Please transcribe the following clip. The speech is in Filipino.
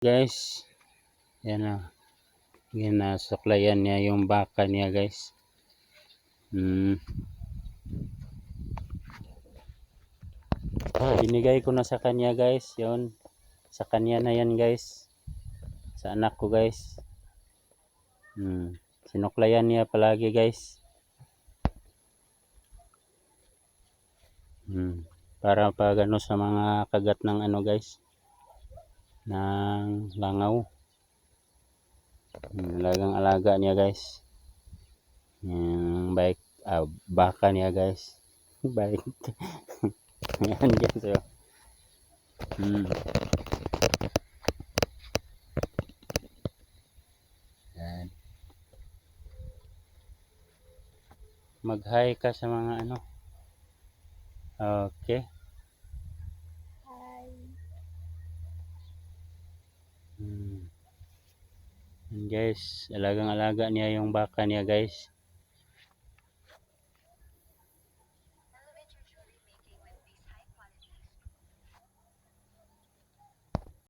Guys, yan na. Ginasuklayan niya yung baka niya guys. Binigay ko na sa kanya guys. Yun. Sa kanya na yan guys. Sa anak ko guys. Sinuklayan niya palagi guys. Para pag ano sa mga kagat ng ano guys. Ng langaw. Alagang alaga niya guys. Yung baka niya guys. Bike. Yan guys. So. Yan. Mag-hi ka sa mga ano. Okay. Hi. Guys, alagang alaga niya yung baka niya guys.